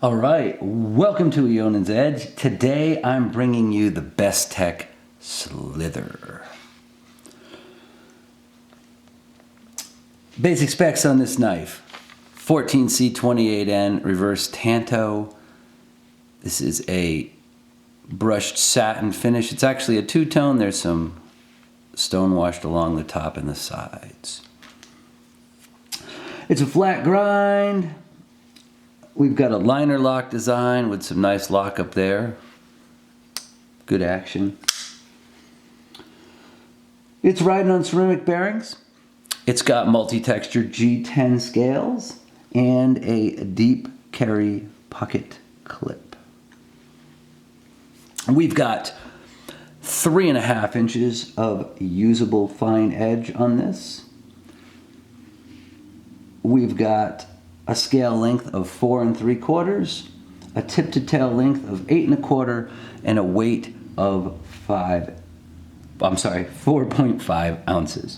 All right, welcome to Ionan's Edge. Today I'm bringing you the Bestech Slyther. Basic specs on this knife: 14C28N reverse tanto. This is a brushed satin finish. It's actually a two-tone. There's some stone washed along the top and the sides. It's a flat grind. We've got a liner lock design with some nice lock up there. Good action. It's riding on ceramic bearings. It's got multi-texture G10 scales and a deep carry pocket clip. We've got 3.5 inches of usable fine edge on this. We've got a scale length of 4 3/4, a tip to tail length of 8 1/4, and a weight of 4.5 ounces.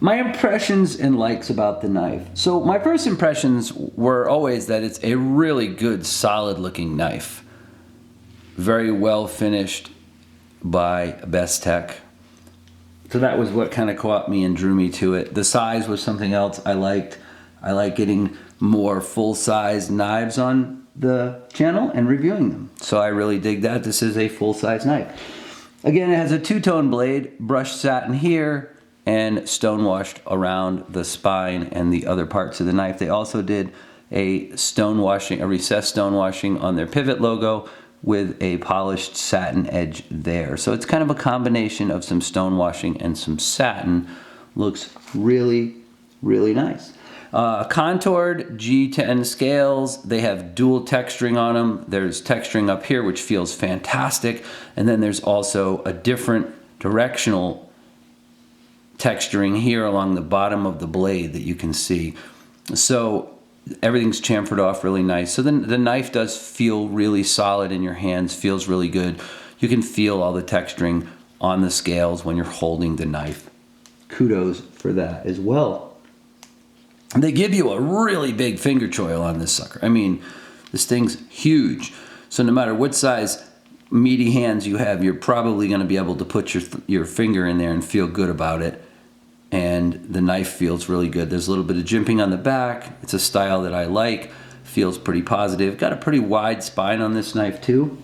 My impressions and likes about the knife. So my first impressions were always that it's a really good, solid looking knife. Very well finished by Bestech. So that was what kind of caught me and drew me to it. The size was something else I liked. I like getting more full-size knives on the channel and reviewing them. So I really dig that. This is a full-size knife. Again, it has a two-tone blade, brushed satin here, and stone washed around the spine and the other parts of the knife. They also did a recessed stone washing on their pivot logo with a polished satin edge there. So it's kind of a combination of some stone washing and some satin. Looks really, really nice. Contoured G10 scales. They have dual texturing on them. There's texturing up here, which feels fantastic. And then there's also a different directional texturing here along the bottom of the blade that you can see. So everything's chamfered off really nice. So then the knife does feel really solid in your hands, feels really good. You can feel all the texturing on the scales when you're holding the knife. Kudos for that as well. They give you a really big finger choil on this sucker. I mean, this thing's huge. So no matter what size meaty hands you have, you're probably going to be able to put your finger in there and feel good about it. And the knife feels really good. There's a little bit of jimping on the back. It's a style that I like. Feels pretty positive. Got a pretty wide spine on this knife too.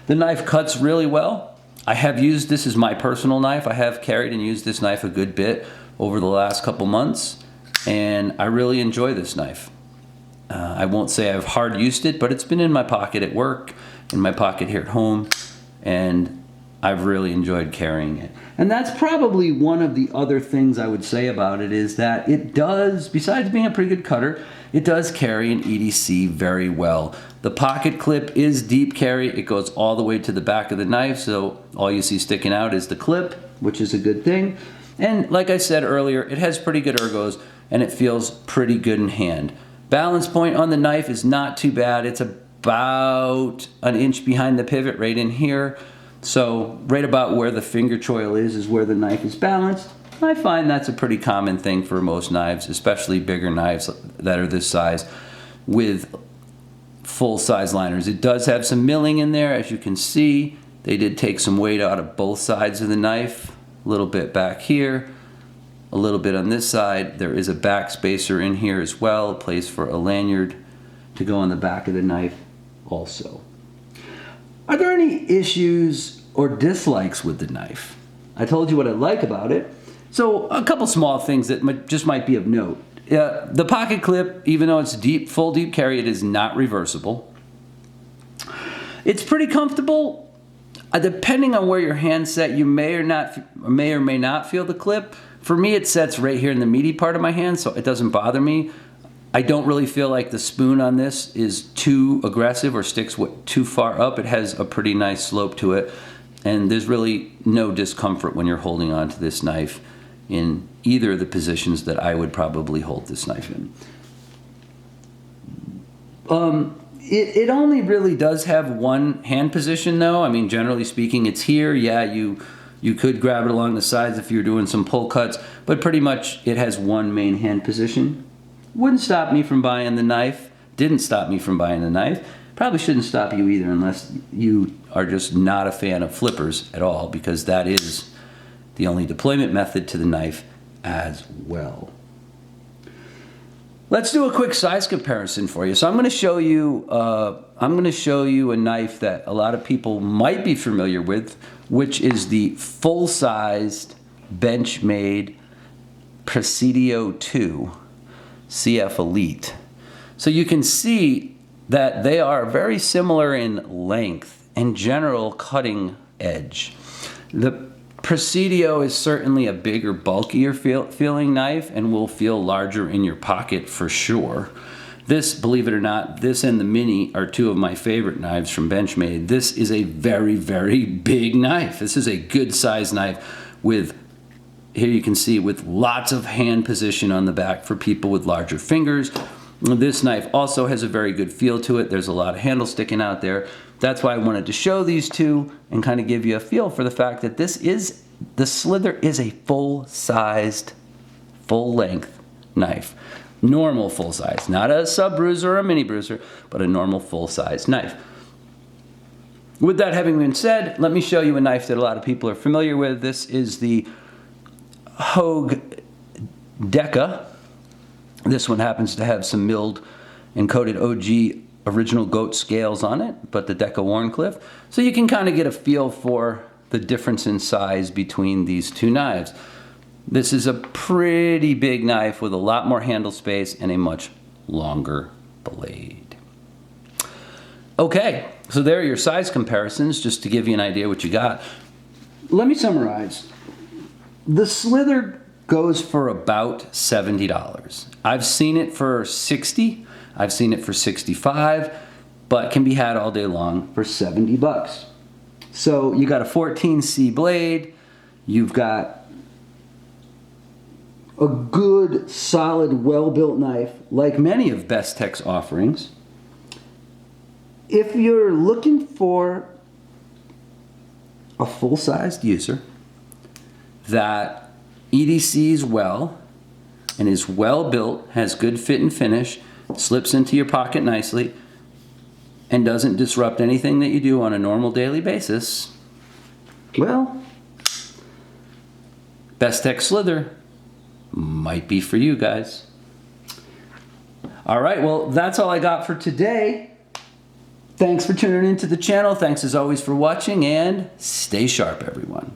The knife cuts really well. I have used this as my personal knife. I have carried and used this knife a good bit over the last couple months, and I really enjoy this knife. I won't say I've hard used it, but it's been in my pocket at work, in my pocket here at home, and I've really enjoyed carrying it. And that's probably one of the other things I would say about it, is that it does, besides being a pretty good cutter, it does carry an EDC very well. The pocket clip is deep carry. It goes all the way to the back of the knife, so all you see sticking out is the clip, which is a good thing. And like I said earlier, it has pretty good ergos, and it feels pretty good in hand. Balance point on the knife is not too bad. It's about an inch behind the pivot right in here. So right about where the finger choil is where the knife is balanced. I find that's a pretty common thing for most knives, especially bigger knives that are this size with full-size liners. It does have some milling in there, as you can see. They did take some weight out of both sides of the knife. A little bit back here, a little bit on this side. There is a back spacer in here as well, a place for a lanyard to go on the back of the knife also. Are there any issues or dislikes with the knife? I told you what I like about it. So a couple small things that might be of note. The pocket clip, even though it's full deep carry, it is not reversible. It's pretty comfortable. Depending on where your hand's set, you may or may not feel the clip. For me, it sets right here in the meaty part of my hand, so it doesn't bother me. I don't really feel like the spoon on this is too aggressive or sticks too far up. It has a pretty nice slope to it, and there's really no discomfort when you're holding onto this knife in either of the positions that I would probably hold this knife in. It only really does have one hand position though. I mean, generally speaking, it's here. Yeah, you could grab it along the sides if you're doing some pull cuts, but pretty much it has one main hand position. Wouldn't stop me from buying the knife. Didn't stop me from buying the knife. Probably shouldn't stop you either unless you are just not a fan of flippers at all, because that is the only deployment method to the knife as well. Let's do a quick size comparison for you. So I'm going to show you a knife that a lot of people might be familiar with, which is the full-sized Benchmade Presidio 2 CF Elite. So you can see that they are very similar in length and general cutting edge. The Presidio is certainly a bigger, bulkier feeling knife and will feel larger in your pocket for sure. This, believe it or not, this and the Mini are two of my favorite knives from Benchmade. This is a very, very big knife. This is a good size knife with, here you can see, with lots of hand position on the back for people with larger fingers. This knife also has a very good feel to it. There's a lot of handle sticking out there. That's why I wanted to show these two and kind of give you a feel for the fact that the Slyther is a full-sized, full-length knife. Normal full size, not a sub bruiser or a mini bruiser, but a normal full-size knife. With that having been said, let me show you a knife that a lot of people are familiar with. This is the Hogue Deca. This one happens to have some milled and coated OG original goat scales on it, but the Deca Wharncliffe. So you can kind of get a feel for the difference in size between these two knives. This is a pretty big knife with a lot more handle space and a much longer blade. Okay, so there are your size comparisons, just to give you an idea what you got. Let me summarize. The Slyther goes for about $70. I've seen it for $60, I've seen it for $65, but can be had all day long for $70. So you got a 14C blade, you've got a good, solid, well-built knife, like many of Bestech's offerings. If you're looking for a full-sized user that EDCs well and is well-built, has good fit and finish, slips into your pocket nicely, and doesn't disrupt anything that you do on a normal daily basis, well, Bestech Slyther might be for you guys. All right, well, that's all I got for today. Thanks for tuning into the channel. Thanks as always for watching, and stay sharp, everyone.